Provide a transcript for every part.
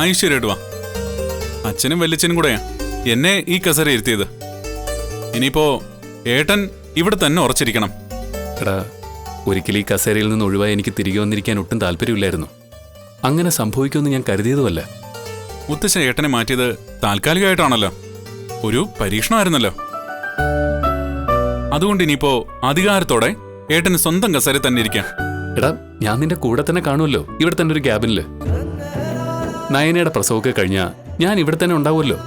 ഐശ്വര്യമായിട്ട് വാ. അച്ഛനും വല്യച്ഛനും കൂടെയാ എന്നെ ഈ കസേര ഇരുത്തിയത്. ഇനിയിപ്പോ ഏട്ടൻ ഇവിടെ തന്നെ ഉറച്ചിരിക്കണം. എടാ, ഒരിക്കലും ഈ കസേരയിൽ നിന്ന് ഒഴിവായി എനിക്ക് തിരികെ വന്നിരിക്കാൻ ഒട്ടും താല്പര്യമില്ലായിരുന്നു. അങ്ങനെ സംഭവിക്കുമെന്ന് ഞാൻ കരുതിയതുമല്ല. മുത്തശ്ശൻ ഏട്ടനെ മാറ്റിയത് താൽക്കാലികമായിട്ടാണല്ലോ, ഒരു പരീക്ഷണമായിരുന്നല്ലോ. അതുകൊണ്ട് ഇനിയിപ്പോ അധികാരത്തോടെ ഏട്ടന് സ്വന്തം കസേര തന്നെ ഇരിക്കാം. എടാ, ഞാൻ നിന്റെ കൂടെ തന്നെ കാണുമല്ലോ, ഇവിടെ തന്നെ ഒരു ക്യാബിനില്. നയനയുടെ പ്രസവമൊക്കെ കഴിഞ്ഞാ ഞാൻ ഇവിടെ തന്നെ ഉണ്ടാവുമല്ലോ.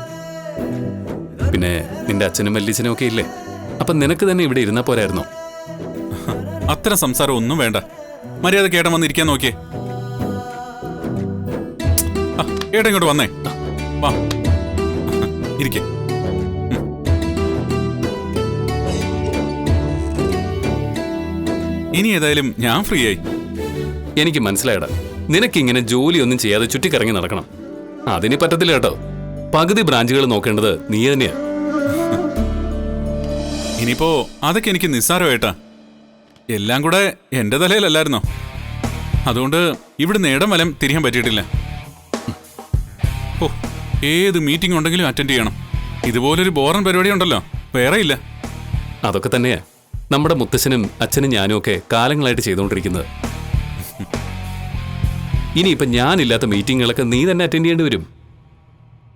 പിന്നെ നിന്റെ അച്ഛനും വല്യച്ഛനും ഒക്കെ ഇല്ലേ, അപ്പൊ നിനക്ക് തന്നെ ഇവിടെ ഇരുന്നാ പോരായിരുന്നോ? അത്തരം സംസാരം ഒന്നും വേണ്ട. മര്യാദക്ക് ഏട്ടൻ വന്നിരിക്കാൻ നോക്കിയേ. ഏട്ടൻ ഇങ്ങോട്ട് വന്നേ, വാ ഇരിക്കേ. ഇനി ഏതായാലും ഞാൻ ഫ്രീ ആയി. എനിക്ക് മനസ്സിലായടാ, നിനക്കിങ്ങനെ ജോലിയൊന്നും ചെയ്യാതെ ചുറ്റിക്കറങ്ങി നടക്കണം. അതിന് പറ്റത്തില്ല കേട്ടോ. പകുതി ബ്രാഞ്ചുകൾ നോക്കേണ്ടത് നീ തന്നെയാ. ഇനിയിപ്പോ അതൊക്കെ എനിക്ക് നിസ്സാരമായിട്ടാ. എല്ലാം കൂടെ എന്റെ തലയിലല്ലായിരുന്നോ. അതുകൊണ്ട് ഇവിടെ നേടം വലം തിരിയാൻ പറ്റിയിട്ടില്ല. ഓ, ഏത് മീറ്റിംഗ് ഉണ്ടെങ്കിലും അറ്റൻഡ് ചെയ്യണം. ഇതുപോലൊരു ബോറൻ പരിപാടി ഉണ്ടല്ലോ വേറെ ഇല്ല. അതൊക്കെ തന്നെയാ നമ്മുടെ മുത്തശ്ശനും അച്ഛനും ഞാനും ഒക്കെ കാലങ്ങളായിട്ട് ചെയ്തുകൊണ്ടിരിക്കുന്നത്. ഇനിയിപ്പം ഞാനില്ലാത്ത മീറ്റിങ്ങുകളൊക്കെ നീ തന്നെ അറ്റൻഡ് ചെയ്യേണ്ടി വരും.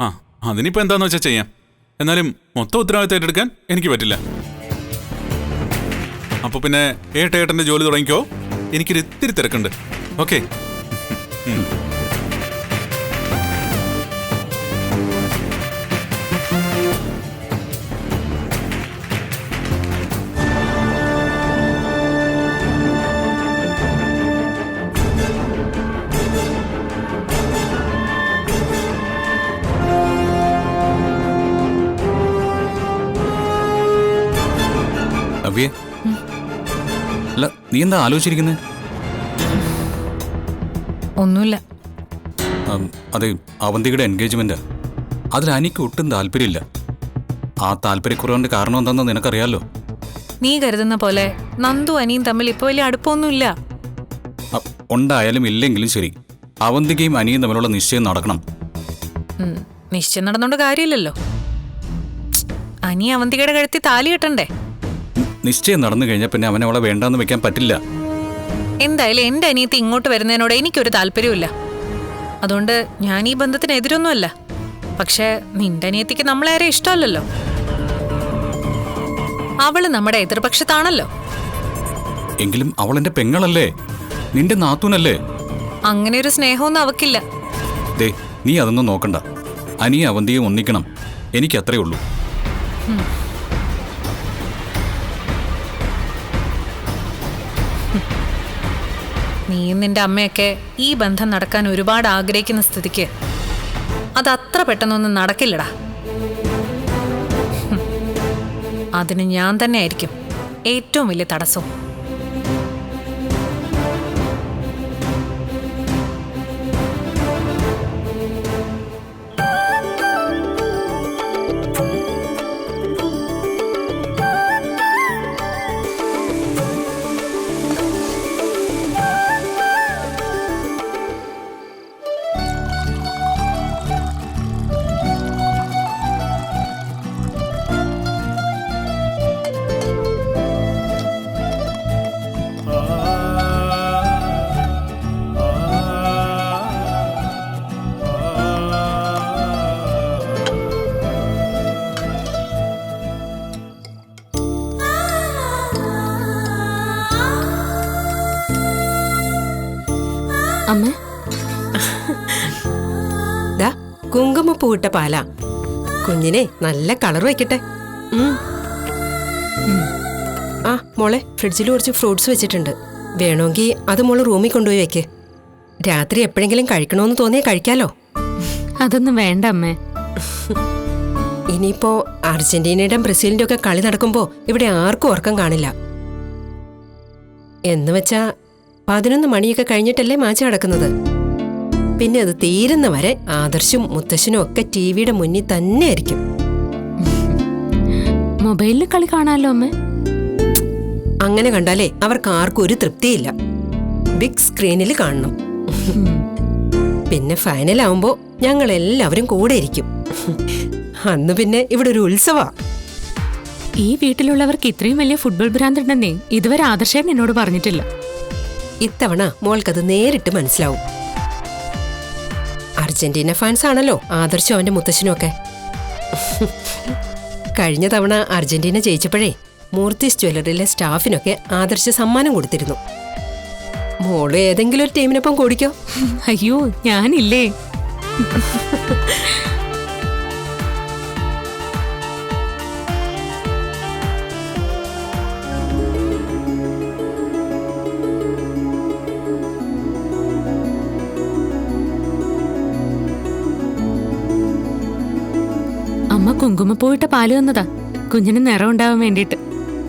ആ, അതിനിപ്പോ എന്താന്ന് വെച്ചാൽ ചെയ്യാം. എന്നാലും മൊത്തം ഉത്തരവാദിത്തം ഏറ്റെടുക്കാൻ എനിക്ക് പറ്റില്ല. അപ്പൊ പിന്നെ ഏട്ടന്റെ ജോലി തുടങ്ങിക്കോ. എനിക്കൊരു ഇത്തിരി തിരക്കുണ്ട്. ഓക്കെ. അല്ല, നീ എന്താ ആലോചിച്ചിരിക്കുന്നത്? ഒന്നുമില്ല. അതെ, അവന്തികയുടെ എൻഗേജ്മെന്റ്. അതിൽ അനിക്ക് ഒട്ടും താല്പര്യമില്ല. ആ താല്പര്യക്കുറവിന്റെ കാരണം എന്താണെന്ന് നിനക്കറിയാലോ. നീ കരുതുന്ന പോലെ നന്ദു അനിയും തമ്മിൽ ഇപ്പൊ വലിയ അടുപ്പമൊന്നുമില്ല. ഉണ്ടായാലും ഇല്ലെങ്കിലും ശരി, അവന്തികയും അനിയും തമ്മിലുള്ള നിശ്ചയം നടക്കണം. നിശ്ചയം നടന്നോണ്ട് കാര്യമില്ലല്ലോ. അനി അവന്തികയുടെ കഴുത്തി താലി കെട്ടണ്ടേ? നിശ്ചയം നടന്നു കഴിഞ്ഞാൽ പിന്നെ അവനെ അവളെ വേണ്ടാന്ന് വെക്കാൻ പറ്റില്ല. എന്തായാലും എന്റെ അനിയത്തി ഇങ്ങോട്ട് വരുന്നതിനോട് എനിക്കൊരു താല്പര്യമില്ല. അതുകൊണ്ട് ഞാൻ ഈ ബന്ധത്തിന് എതിരൊന്നുമല്ല. പക്ഷെ നിന്റെ അനിയത്തിക്ക് നമ്മളേറെ ഇഷ്ടമല്ലല്ലോ. അവള് നമ്മുടെ എതിർപക്ഷത്താണല്ലോ. എങ്കിലും അവൾ എന്റെ പെങ്ങളല്ലേ, നിന്റെ നാത്തൂനല്ലേ. അങ്ങനെ ഒരു സ്നേഹമൊന്നും അവക്കില്ല. ദേ, നീ അതൊന്നും നോക്കണ്ട. അനിയും അവന്തിയും ഒന്നിക്കണം, എനിക്കത്രേ ഉള്ളൂ. നീയും നിന്റെ അമ്മയൊക്കെ ഈ ബന്ധം നടക്കാൻ ഒരുപാട് ആഗ്രഹിക്കുന്ന സ്ഥിതിക്ക് അത് അത്ര പെട്ടെന്നൊന്നും നടക്കില്ലടാ. അതിന് ഞാൻ തന്നെ ആയിരിക്കും ഏറ്റവും വലിയ തടസ്സവും. അമ്മ, ദാ കുങ്കുമപ്പൂവിട്ട പാലാ. കുഞ്ഞിനെ നല്ല കളർ വയ്ക്കട്ടെ. ആ മോളെ, ഫ്രിഡ്ജിൽ കുറച്ച് ഫ്രൂട്ട്സ് വെച്ചിട്ടുണ്ട്. വേണമെങ്കിൽ അത് മോള് റൂമിൽ കൊണ്ടുപോയി വെക്ക്. രാത്രി എപ്പോഴെങ്കിലും കഴിക്കണമെന്ന് തോന്നിയാൽ കഴിക്കാലോ. അതൊന്നും വേണ്ട അമ്മേ. ഇനിയിപ്പോ അർജന്റീനയുടെ ബ്രസീലിന്റെ ഒക്കെ കളി നടക്കുമ്പോ ഇവിടെ ആർക്കും ഉറക്കം കാണില്ല. എന്ന് വെച്ചാ 11 മണിയൊക്കെ കഴിഞ്ഞിട്ടല്ലേ മാച്ച് നടക്കുന്നത്. പിന്നെ അത് തീരുന്നവരെ ആദർശും മുത്തശ്ശനും ഒക്കെ ടിവിയുടെ മുന്നിൽ തന്നെ ആയിരിക്കും. മൊബൈലിൽ കളി കാണാലോ അമ്മേ. അങ്ങനെ കണ്ടാലേ അവർക്ക് ആർക്കും ഒരു തൃപ്തിയില്ല. ബിഗ് സ്ക്രീനിൽ കാണണം. പിന്നെ ഫൈനലാവുമ്പോ ഞങ്ങൾ എല്ലാവരും കൂടെ ഇരിക്കും. അന്ന് പിന്നെ ഇവിടെ ഒരു ഉത്സവാ. ഈ വീട്ടിലുള്ളവർക്ക് ഇത്രയും വലിയ ഫുട്ബോൾ ഭ്രാന്തുണ്ടെന്നേ ഇതുവരെ ആദർശേട്ടൻ എന്നോട് പറഞ്ഞിട്ടില്ല. ഇത്തവണ മോൾക്കത് നേരിട്ട് മനസ്സിലാവും. അർജന്റീന ഫാൻസ് ആണല്ലോ ആദർശം അവന്റെ മുത്തശ്ശനും ഒക്കെ. കഴിഞ്ഞ തവണ അർജന്റീന ജയിച്ചപ്പോഴേ മൂർത്തിസ് ജ്വല്ലറിയിലെ സ്റ്റാഫിനൊക്കെ ആദർശ സമ്മാനം കൊടുത്തിരുന്നു. മോള് ഏതെങ്കിലും ഒരു ടീമിനൊപ്പം കൂടിക്കോ. അയ്യോ, ഞാനില്ലേ. അമ്മ കുങ്കുമപ്പൂയിട്ട പാല് തന്നതാ, കുഞ്ഞിന് നിറം ഉണ്ടാവാൻ വേണ്ടിയിട്ട്.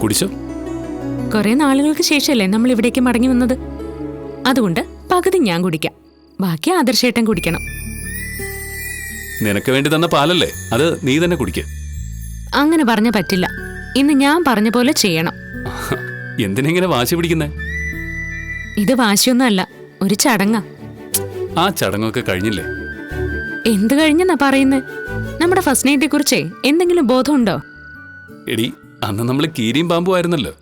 കുടിച്ചോ? കുറെ നാളുകൾക്ക് ശേഷമല്ലേ നമ്മൾ ഇവിടേക്ക് മടങ്ങി വന്നത്. അതുകൊണ്ട് പകുതി ഞാൻ കുടിക്കാം, ബാക്കി ആദർശേട്ടൻ കുടിക്കണം. നിനക്ക് വേണ്ടി തന്ന പാലല്ലേ, അത് നീ തന്നെ കുടിക്ക. അങ്ങനെ പറഞ്ഞ പറ്റില്ല. ഇന്ന് ഞാൻ പറഞ്ഞ പോലെ ചെയ്യണം. എന്തിനെങ്ങനെ വാശി പിടിക്കുന്നേ? ഇത് വാശിയൊന്നും അല്ല, ഒരു ചടങ്ങാ. ആ ചടങ്ങൊക്കെ കഴിഞ്ഞില്ലേ? എന്ത് കഴിഞ്ഞെന്നാ പറയുന്നേ? നമ്മുടെ ഫസ്റ്റ് നൈറ്റിനെ കുറിച്ചേ എന്തെങ്കിലും ബോധമുണ്ടോ? എടി, അന്ന് നമ്മൾ കീരിയും പാമ്പും ആയിരുന്നല്ലോ.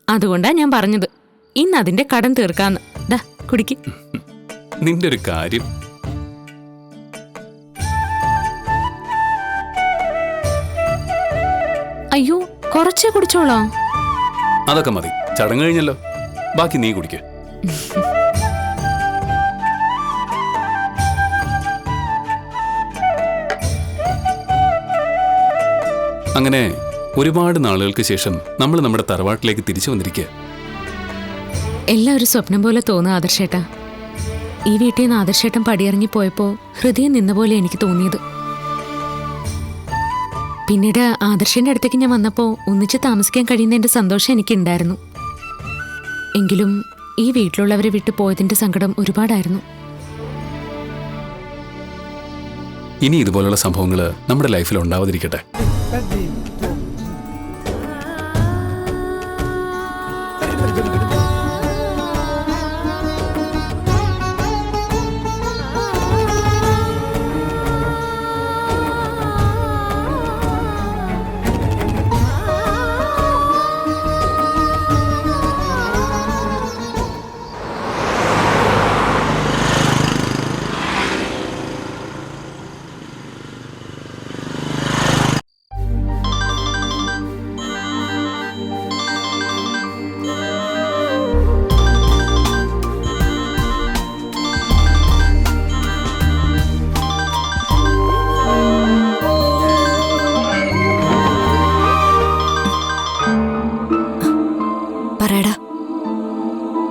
അതുകൊണ്ടാ ഞാൻ പറഞ്ഞത് ഇന്ന് അതിന്റെ കടം തീർക്കാന്ന്. ദാ കുടിക്ക്. നിന്റെ ഒരു കാര്യം. അയ്യോ, കുറച്ചേ കുടിച്ചോളാം. അതൊക്കെ മതി, ചടങ്ങ് കഴിഞ്ഞല്ലോ. ബാക്കി നീ കുടിക്ക. അങ്ങനെ ഒരുപാട് നാളുകൾക്ക് ശേഷം നമ്മൾ നമ്മുടെ തറവാട്ടിലേക്ക് തിരിച്ചു വന്നിരിക്കുക. എല്ലാം ഒരു സ്വപ്നം പോലെ തോന്നുക ആദർശേട്ടാ. ഈ വീട്ടിൽ നിന്ന് ആദർശേട്ടൻ പടിയിറങ്ങി പോയപ്പോ ഹൃദയം നിന്ന പോലെ എനിക്ക് തോന്നിയത്. പിന്നീട് ആദർശന്റെ അടുത്തേക്ക് ഞാൻ വന്നപ്പോ ഒന്നിച്ച് താമസിക്കാൻ കഴിയുന്നതിന്റെ സന്തോഷം എനിക്കുണ്ടായിരുന്നു. എങ്കിലും ഈ വീട്ടിലുള്ളവരെ വിട്ടു പോയതിന്റെ സങ്കടം ഒരുപാടായിരുന്നു. ഇനി ഇതുപോലുള്ള സംഭവങ്ങൾ നമ്മുടെ ലൈഫിൽ ഉണ്ടാവാതിരിക്കട്ടെ.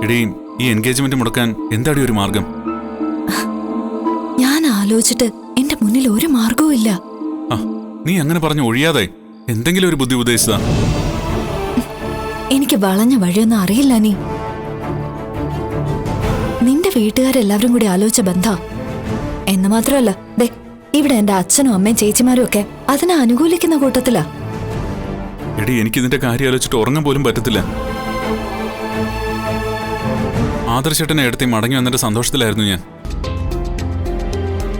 എടീ, ഈ എൻഗേജ്മെന്റ് മുടക്കാൻ എന്താടി ഒരു മാർഗം? ഞാൻ ആലോചിച്ചിട്ട് എന്റെ മുന്നിൽ ഒരു മാർഗവും ഇല്ല. ആ, നീ അങ്ങനെ പറഞ്ഞു ഒഴിയാതെ എന്തെങ്കിലും ഒരു ബുദ്ധി ഉപദേശിച്ചതാ. എനിക്ക് വളഞ്ഞ വഴിയൊന്നും അറിയില്ല. നിന്റെ വീട്ടുകാരെല്ലാവരും കൂടി ആലോചിച്ച ബന്ധ എന്ന് മാത്രമല്ല, ദേ ഇവിടെ എന്റെ അച്ഛനും അമ്മയും ചേച്ചിമാരും ഒക്കെ അതിനെ അനുകൂലിക്കുന്ന കൂട്ടത്തിലാ. എടി, എനിക്കിതിന്റെ കാര്യം ആലോചിച്ചിട്ട് ഉറങ്ങാൻ പോലും പറ്റത്തില്ല. ആദർശേട്ടനെ എടുത്തി മടങ്ങി വന്നിട്ട് സന്തോഷത്തിലായിരുന്നു ഞാൻ.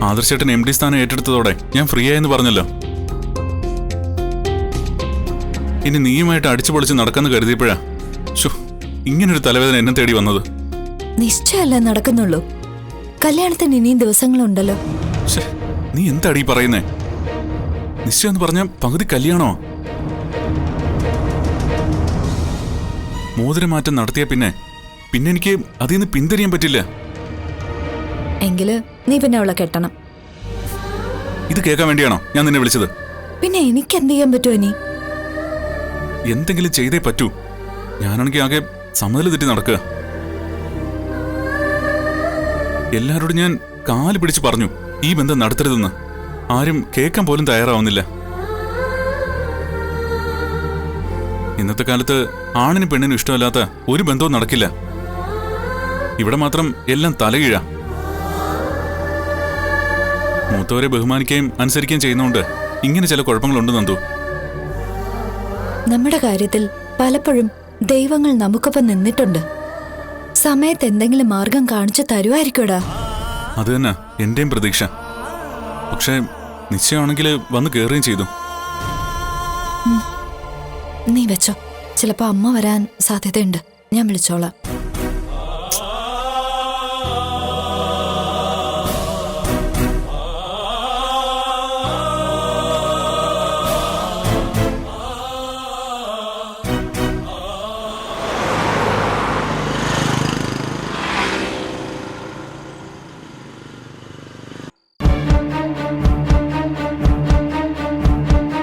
ആദർശേട്ടൻ MD സ്ഥാനം ഏറ്റെടുത്തതോടെ ഞാൻ ഫ്രീ ആയെന്ന് പറഞ്ഞല്ലോ. ഇനി നീയുമായിട്ട് അടിച്ചു പൊളിച്ച് നടക്കാന്ന് കരുതിയപ്പോഴാ ഇങ്ങനൊരു തലവേദന എന്നെ തേടി വന്നത്. നിശ്ചയമല്ലേ നടക്കുന്നുള്ളൂ. കല്യാണത്തിന് ഇനിയും ദിവസങ്ങളുണ്ടല്ലോ. നീ എന്താടി പറയുന്നേ? നിശ്ചയം എന്ന് പറഞ്ഞ പകുതി കല്യാണോ? മോതിരമാറ്റം നടത്തിയ പിന്നെ എനിക്ക് അതിൽ നിന്ന് പിന്തിരിയാൻ പറ്റില്ല. എങ്കില് നീ പിന്നെ അവളെ കെട്ടണം. ഇത് കേൾക്കാൻ വേണ്ടിയാണോ ഞാൻ നിന്നെ വിളിച്ചത്? പിന്നെ എനിക്ക് എന്ത് ചെയ്യാൻ പറ്റുമോ? ഇനി എന്തെങ്കിലും ചെയ്തേ പറ്റൂ. ഞാനാണെങ്കിൽ ആകെ സമനില തെറ്റി നടക്കുക. എല്ലാവരോടും ഞാൻ കാല് പിടിച്ച് പറഞ്ഞു ഈ ബന്ധം നടത്തരുതെന്ന്. ആരും കേൾക്കാൻ പോലും തയ്യാറാവുന്നില്ല. ഇന്നത്തെ കാലത്ത് ആണിനും പെണ്ണിനും ഇഷ്ടമല്ലാത്ത ഒരു ബന്ധവും നടക്കില്ല. ഇവിടെ മാത്രം എല്ലാം തലകീഴ. മൂത്തവരെ ബഹുമാനിക്കുകയും അനുസരിക്കുകയും ചെയ്യുന്നതുകൊണ്ട് ഇങ്ങനെ ചില കുഴപ്പങ്ങളുണ്ട് നന്ദു. നമ്മുടെ കാര്യത്തിൽ പലപ്പോഴും ദൈവങ്ങൾ നമുക്കൊപ്പം നിന്നിട്ടുണ്ട്. സമയത്ത് എന്തെങ്കിലും മാർഗം കാണിച്ചു തരുമായിരിക്കൂടാ. അത് തന്നെ എന്റെയും പ്രതീക്ഷ. പക്ഷേ നിശ്ചയമാണെങ്കിൽ വന്ന് കയറുകയും ചെയ്തു. നീ വെച്ചോ, ചിലപ്പോ അമ്മ വരാൻ സാധ്യതയുണ്ട്. ഞാൻ വിളിച്ചോളാം.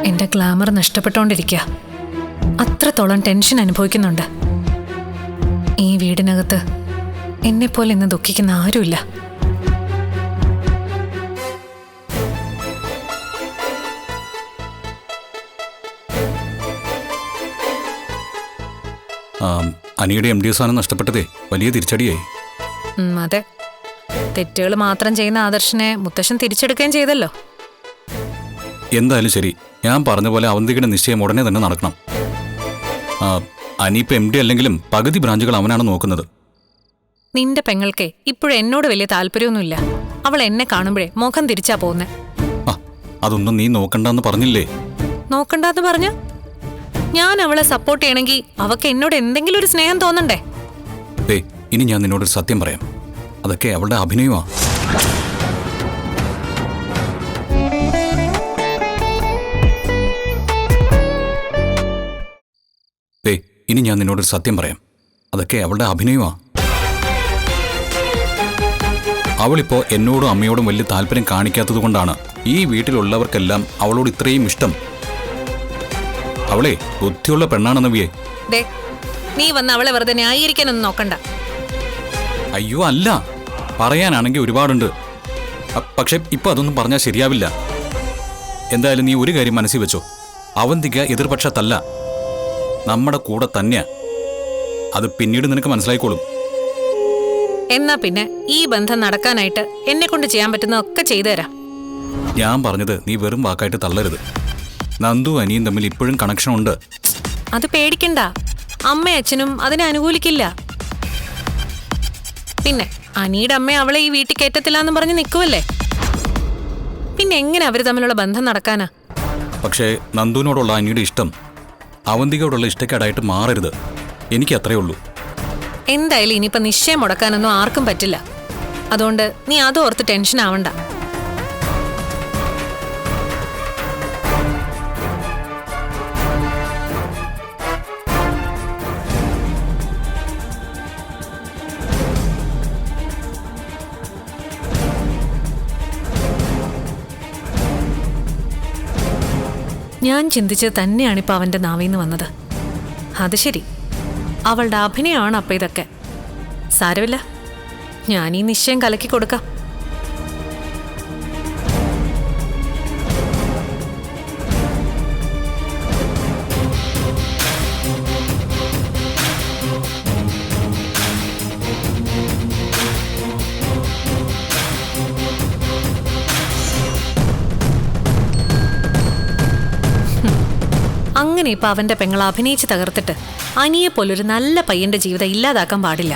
എന്റെ ഗ്ലാമർ നഷ്ടപ്പെട്ടുകൊണ്ടിരിക്കുക. അത്രത്തോളം ടെൻഷൻ അനുഭവിക്കുന്നുണ്ട്. ഈ വീടിനകത്ത് എന്നെപ്പോലെ ഇന്ന് ദുഃഖിക്കുന്ന ആരുമില്ല. അനിയുടെ MD സ്ഥാനം നഷ്ടപ്പെട്ടതേ വലിയ തിരിച്ചടിയായി. അതെ, തെറ്റുകൾ മാത്രം ചെയ്യുന്ന ആദർശിനെ മുത്തശ്ശൻ തിരിച്ചെടുക്കുകയും ചെയ്തല്ലോ. എന്തായാലും ശരി, ഞാൻ പറഞ്ഞ പോലെ അവന്തികയുടെ നിശ്ചയം ഉടനെ തന്നെ നടക്കണം. അനിയിപ്പോൾ MD അല്ലെങ്കിലും പകുതി ബ്രാഞ്ചുകൾ അവനാണ് നോക്കുന്നത്. നിന്റെ പെങ്ങൾക്ക് ഇപ്പോഴും എന്നോട് വലിയ താല്പര്യമൊന്നുമില്ല. അവൾ എന്നെ കാണുമ്പോഴേ മുഖം തിരിച്ചാ പോകുന്നേ. അതൊന്നും നീ നോക്കണ്ടെന്ന് പറഞ്ഞില്ലേ? നോക്കണ്ടെന്ന് പറഞ്ഞ ഞാൻ അവളെ സപ്പോർട്ട് ചെയ്യണമെങ്കിൽ അവക്ക് എന്നോട് എന്തെങ്കിലും ഒരു സ്നേഹം തോന്നണ്ടേ? ഇനി ഞാൻ നിന്നോടൊരു സത്യം പറയാം. അതൊക്കെ അവളുടെ അഭിനയമാ. ഇനി ഞാൻ നിന്നോടൊരു സത്യം പറയാം. അതൊക്കെ അവളുടെ അഭിനയമാ. അവളിപ്പോ എന്നോടും അമ്മയോടും വലിയ താല്പര്യം കാണിക്കാത്തത് കൊണ്ടാണ് ഈ വീട്ടിലുള്ളവർക്കെല്ലാം അവളോട് ഇത്രയും ഇഷ്ടം. അവളെ ബുദ്ധിയുള്ള പെണ്ണാണെന്ന് വിയെ. നീ വന്ന് അവളെ വെറുതെ ന്യായീകരിക്കാനൊന്നും നോക്കണ്ട. അയ്യോ അല്ല, പറയാനാണെങ്കിൽ ഒരുപാടുണ്ട്. പക്ഷെ ഇപ്പൊ അതൊന്നും പറഞ്ഞാൽ ശരിയാവില്ല. എന്തായാലും നീ ഒരു കാര്യം മനസ്സിൽ വെച്ചോ, അവന്തിക എതിർപക്ഷത്തല്ല, നമ്മുടെ കൂടെ തന്നെയാ. അത് പിന്നീട് നിനക്ക് മനസ്സിലായിക്കോളും. എന്നാ പിന്നെ ഈ ബന്ധം നടക്കാനായിട്ട് എന്നെ കൊണ്ട് ചെയ്യാൻ പറ്റുന്നതൊക്കെ ചെയ്തു തരാം. ഞാൻ പറഞ്ഞത് നീ വെറും വാക്കായിട്ട് തള്ളരുത്. നന്ദു അനിയും തമ്മിൽ ഇപ്പോഴും കണക്ഷൻ ഉണ്ട്. അത് പേടിക്കണ്ട, അമ്മയും അച്ഛനും അതിനെ അനുകൂലിക്കില്ല. പിന്നെ അനിയുടെ അമ്മ അവളെ ഈ വീട്ടിൽ കയറ്റത്തില്ല എന്ന് പറഞ്ഞ് നിൽക്കുമല്ലേ. പിന്നെ എങ്ങനെ അവര് തമ്മിലുള്ള ബന്ധം നടക്കാനാ? പക്ഷേ നന്ദുവിനോടുള്ള അനിയുടെ ഇഷ്ടം അവന്തികയോടുള്ള ഇഷ്ടക്കേടായിട്ട് മാറരുത്. എനിക്ക് അത്രേ ഉള്ളൂ. എന്തായാലും ഇനിയിപ്പോ നിശ്ചയം മുടക്കാനൊന്നും ആർക്കും പറ്റില്ല. അതുകൊണ്ട് നീ അതോർത്ത് ടെൻഷൻ ആവണ്ട. ഞാൻ ചിന്തിച്ചത് തന്നെയാണിപ്പോൾ അവൻ്റെ നാവിന്ന് വന്നത്. അത് ശരി, അവളുടെ അഭിനയമാണ് അപ്പം ഇതൊക്കെ. സാരമില്ല, ഞാൻ ഈ നിശ്ചയം കലക്കി കൊടുക്കാം. അങ്ങനെ ഇപ്പൊ അവന്റെ പെങ്ങൾ അഭിനയിച്ച് തകർത്തിട്ട് അനിയെ പോലൊരു നല്ല പയ്യന്റെ ജീവിതം ഇല്ലാതാക്കാൻ പാടില്ല.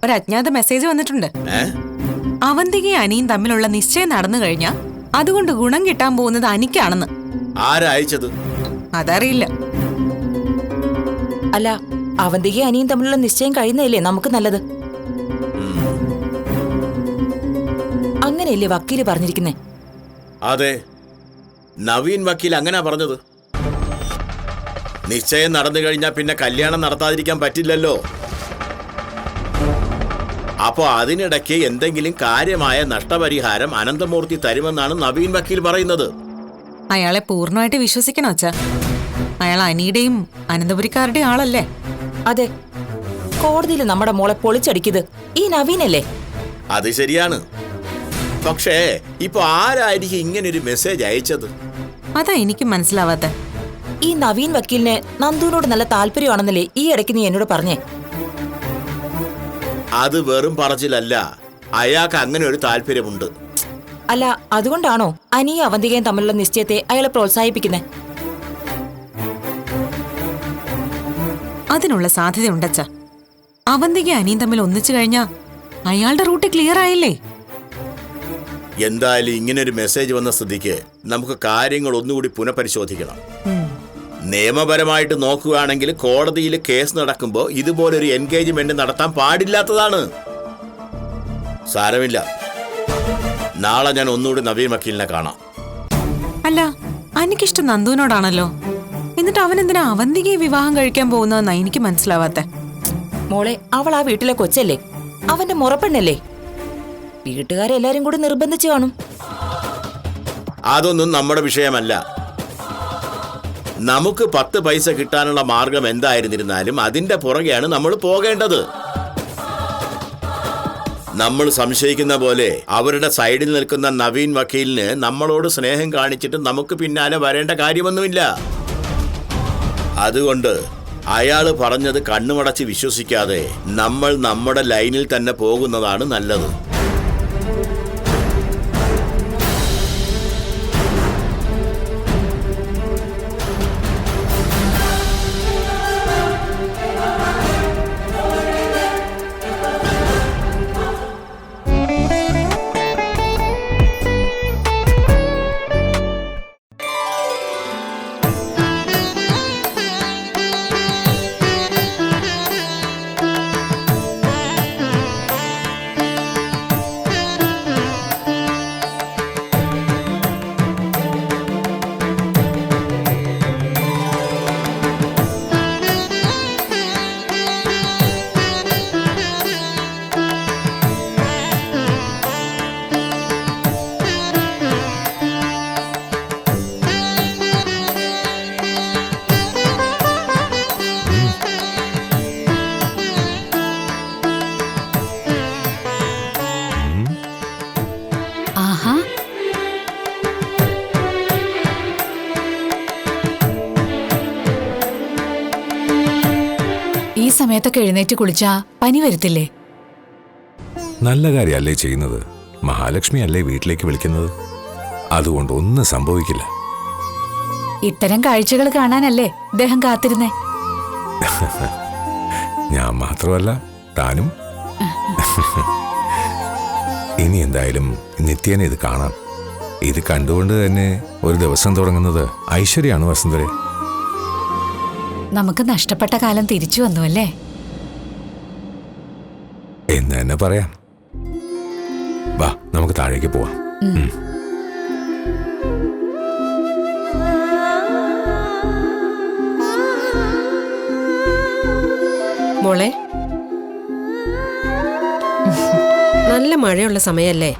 ഒരു അജ്ഞാത മെസ്സേജ് വന്നിട്ടുണ്ട്. അവന്തികയും അനിയും തമ്മിലുള്ള നിശ്ചയം നടന്നു കഴിഞ്ഞാ അതുകൊണ്ട് ഗുണം കിട്ടാൻ പോകുന്നത് അനിക്കാണെന്ന്. ആരാ അയച്ചത്? അതറിയില്ല. അല്ല, അവന്തികയും അനിയും തമ്മിലുള്ള നിശ്ചയം കഴിയുന്നതല്ലേ നമുക്ക് നല്ലത്. അങ്ങനെയല്ലേ വക്കീല് പറഞ്ഞിരിക്കുന്നേ? അതെ, നവീൻ വക്കീൽ അങ്ങനെ പറഞ്ഞത്. നിശ്ചയം നടന്നു കഴിഞ്ഞാൽ പിന്നെ കല്യാണം നടത്താതിരിക്കാൻ പറ്റില്ലല്ലോ. അപ്പോ അതിനിടയ്ക്ക് എന്തെങ്കിലും കാര്യമായ നഷ്ടപരിഹാരം അനന്തമൂർത്തി തരുമെന്നാണ് നവീൻ വക്കീൽ പറയുന്നത്. അയാളെ പൂർണ്ണമായിട്ട് വിശ്വസിക്കണോ അച്ഛാ? അയാൾ അനിയുടെയും അനന്തപുരിക്കാരുടെയും ആളല്ലേ? അതെ, കോടതിയിൽ നമ്മുടെ മോളെ പൊളിച്ചടിക്കുന്നത് ഈ നവീനല്ലേ? അത് ശരിയാണ്. പക്ഷേ ഇപ്പൊ ആരായിരിക്കും ഇങ്ങനൊരു മെസ്സേജ് അയച്ചത്? അതാ എനിക്ക് മനസ്സിലാവാത്ത. ഈ നവീൻ വക്കീലിന് നന്ദുവിനോട് നല്ല താല്പര്യമാണെന്നല്ലേ ഈ ഇടയ്ക്ക് നീ എന്നോട് പറഞ്ഞേ? അത് വെറും പറച്ചിലല്ല, അയാൾക്ക് അങ്ങനെ ഒരു താല്പര്യമുണ്ട്. അല്ല, അതുകൊണ്ടാണോ അനിയും അവന്തികയും തമ്മിലുള്ള നിശ്ചയത്തെ അയാളെ പ്രോത്സാഹിപ്പിക്കുന്നത്? അതിനുള്ള സാധ്യതയുണ്ടച്ച. അവന്തിക അനിയും തമ്മിൽ ഒന്നിച്ചു കഴിഞ്ഞാ അയാളുടെ റൂട്ട് ക്ലിയർ ആയില്ലേ? എന്തായാലും ഇങ്ങനൊരു മെസ്സേജ് വന്ന സ്ഥിതിക്ക് നമുക്ക് കാര്യങ്ങൾ ഒന്നുകൂടി പുനഃപരിശോധിക്കണം. നിയമപരമായിട്ട് നോക്കുകയാണെങ്കിൽ കോടതിയിൽ കേസ് നടക്കുമ്പോൾ ഇതുപോലൊരു എൻഗേജ്മെന്റ് നടത്താൻ പാടില്ലാത്തതാണ്. സാരമില്ല, നാളെ ഞാൻ ഒന്നുകൂടി നവീൻ വക്കീലിനെ കാണാം. അല്ല, എനിക്കിഷ്ടം നന്ദുവിനോടാണല്ലോ. എന്നിട്ട് അവൻ എന്തിനാ അവന്തികയെ വിവാഹം കഴിക്കാൻ പോകുന്നതെന്നാ എനിക്ക് മനസ്സിലാവാത്ത. മോളെ, അവൾ ആ വീട്ടിലെ കൊച്ചല്ലേ, അവന്റെ മുറപ്പെണ്ണല്ലേ. വീട്ടുകാരെല്ലാരും കൂടി നിർബന്ധിച്ചു കാണും. അതൊന്നും നമ്മുടെ വിഷയമല്ല. നമുക്ക് 10 പൈസ കിട്ടാനുള്ള മാർഗം എന്തായിരുന്നിരുന്നാലും അതിന്റെ പുറകെയാണ് നമ്മൾ പോകേണ്ടത്. നമ്മൾ സംശയിക്കുന്ന പോലെ അവരുടെ സൈഡിൽ നിൽക്കുന്ന നവീൻ വക്കീലിന് നമ്മളോട് സ്നേഹം കാണിച്ചിട്ട് നമുക്ക് പിന്നാലെ വരേണ്ട കാര്യമൊന്നുമില്ല. അതുകൊണ്ട് അയാൾ പറഞ്ഞത് കണ്ണുമടച്ച് വിശ്വസിക്കാതെ നമ്മൾ നമ്മുടെ ലൈനിൽ തന്നെ പോകുന്നതാണ് നല്ലത്. ഈ സമയത്തൊക്കെ എഴുന്നേറ്റ് കുളിച്ചാ പനി വരുത്തില്ലേ? നല്ല കാര്യമല്ലേ ചെയ്യുന്നത്? മഹാലക്ഷ്മി അല്ലേ വീട്ടിലേക്ക് വിളിക്കുന്നത്? അതുകൊണ്ട് ഒന്നും സംഭവിക്കില്ല. ഇത്തരം കാഴ്ചകൾ കാണാനല്ലേ അദ്ദേഹം കാത്തിരുന്നേ? ഞാൻ മാത്രമല്ല, താനും. ഇനി എന്തായാലും നിത്യേന ഇത് കാണാം. ഇത് കണ്ടുകൊണ്ട് തന്നെ ഒരു ദിവസം തുടങ്ങുന്നത് ഐശ്വര്യാണ് വസുന്ധരെ. നമുക്ക് നഷ്ടപ്പെട്ട കാലം തിരിച്ചു വന്നു അല്ലേ എന്ന് തന്നെ പറയാം. വാ, നമുക്ക് താഴേക്ക് പോവാം. മോളെ, നല്ല മഴയുള്ള സമയല്ലേ?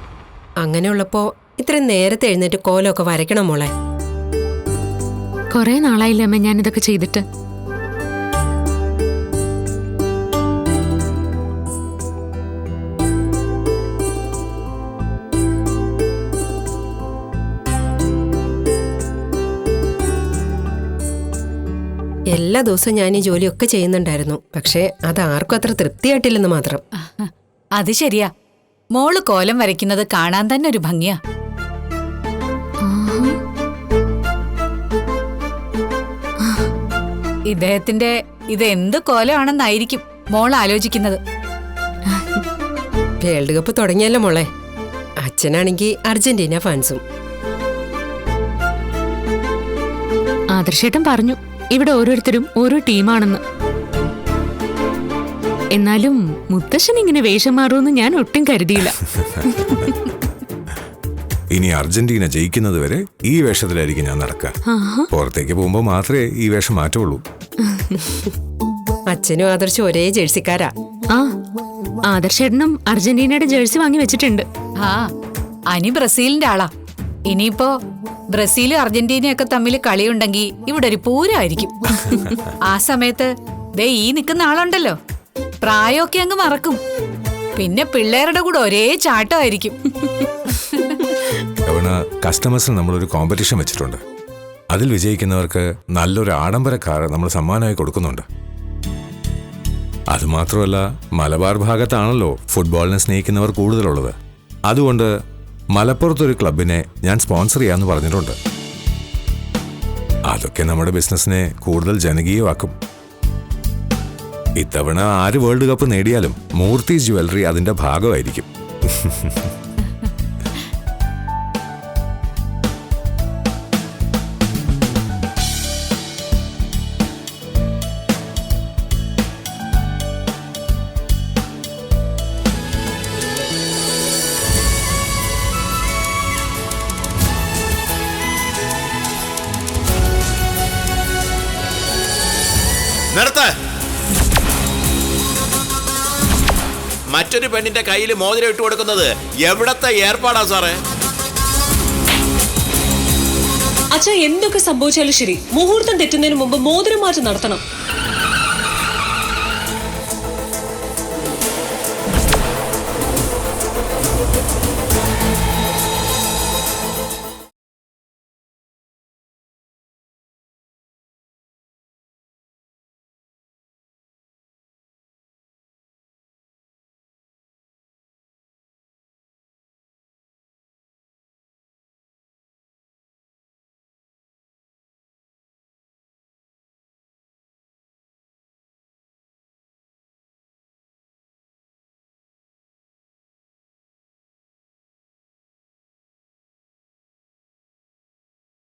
അങ്ങനെയുള്ളപ്പോ ഇത്രയും നേരത്തെ എഴുന്നേറ്റ് കോലമൊക്കെ വരയ്ക്കണം മോളെ. കുറെ നാളായില്ലേ അമ്മ ഞാനിതൊക്കെ ചെയ്തിട്ട്. എല്ലാ ദിവസവും ഞാൻ ഈ ജോലിയൊക്കെ ചെയ്യുന്നുണ്ടായിരുന്നു. പക്ഷേ അത് ആർക്കും അത്ര തൃപ്തിയായിട്ടില്ലെന്ന് മാത്രം. അത് ശരിയാ, മോള് കോലം വരയ്ക്കുന്നത് കാണാൻ തന്നെ ഒരു ഭംഗിയാ. ഇദ്ദേഹത്തിന്റെ ഇത് എന്ത് കോലമാണെന്നായിരിക്കും മോൾ ആലോചിക്കുന്നത്. വേൾഡ് കപ്പ് തുടങ്ങിയല്ലോ മോളെ. അച്ഛനാണെങ്കിൽ അർജന്റീന ഫാൻസും. ആദർശേട്ടൻ പറഞ്ഞു ഇവിടെ ഓരോരുത്തരും ഓരോ ടീമാണെന്ന്. എന്നാലും മുത്തശ്ശൻ ഇങ്ങനെ വേഷം മാറുമെന്ന് ഞാൻ ഒട്ടും കരുതിയില്ല. ഇനി അർജന്റീന ജയിക്കുന്നത് വരെ ഈ വേഷത്തിലായിരിക്കും ഞാൻ നടക്കുക. പുറത്തേക്ക് പോകുമ്പോൾ മാത്രമേ ഈ വേഷം മാറ്റുള്ളൂ. അച്ഛനും ആദർശം ഒരേ ജേഴ്സിക്കാരാ. ആ, ആദർശേട്ടനും അർജന്റീനയുടെ ജേഴ്സി വാങ്ങി വെച്ചിട്ടുണ്ട്. ആ, അനി ബ്രസീലിന്റെ ആളാ. ഇനിയിപ്പോ ബ്രസീലും അർജന്റീനയൊക്കെ തമ്മിൽ കളിയുണ്ടെങ്കിൽ ഇവിടെ ഒരു പൂരമായിരിക്കും. ആ സമയത്ത് ദേ ഈ നിൽക്കുന്ന ആളുണ്ടല്ലോ, പ്രായമൊക്കെ അങ്ങ് മറക്കും. പിന്നെ പിള്ളേരുടെ കൂടെ ഒരേ ചാട്ടമായിരിക്കും. കസ്റ്റമേഴ്സിന് നമ്മളൊരു കോമ്പറ്റീഷൻ വെച്ചിട്ടുണ്ട്. അതിൽ വിജയിക്കുന്നവർക്ക് നല്ലൊരു ആഡംബര കാർ നമ്മൾ സമ്മാനമായി കൊടുക്കുന്നുണ്ട്. അതുമാത്രമല്ല, മലബാർ ഭാഗത്താണല്ലോ ഫുട്ബോളിനെ സ്നേഹിക്കുന്നവർ കൂടുതലുള്ളത്. അതുകൊണ്ട് മലപ്പുറത്തൊരു ക്ലബിനെ ഞാൻ സ്പോൺസർ ചെയ്യാമെന്ന് പറഞ്ഞിട്ടുണ്ട്. അതൊക്കെ നമ്മുടെ ബിസിനസ്സിനെ കൂടുതൽ ജനകീയമാക്കും. ഇത്തവണ ആര് വേൾഡ് കപ്പ് നേടിയാലും മൂർത്തി ജ്വല്ലറി അതിന്റെ ഭാഗമായിരിക്കും. നിർത്ത്. മറ്റൊരു പെണ്ണിന്റെ കയ്യിൽ മോതിരം ഇട്ട് കൊടുക്കുന്നത് എവിടത്തെ ഏർപ്പാടാ സാറേ? അച്ഛാ, എന്തൊക്കെ സംഭവിച്ചാലും ശരി, മുഹൂർത്തം തെറ്റുന്നതിന് മുമ്പ് മോതിരം മാറ്റം നടത്തണം.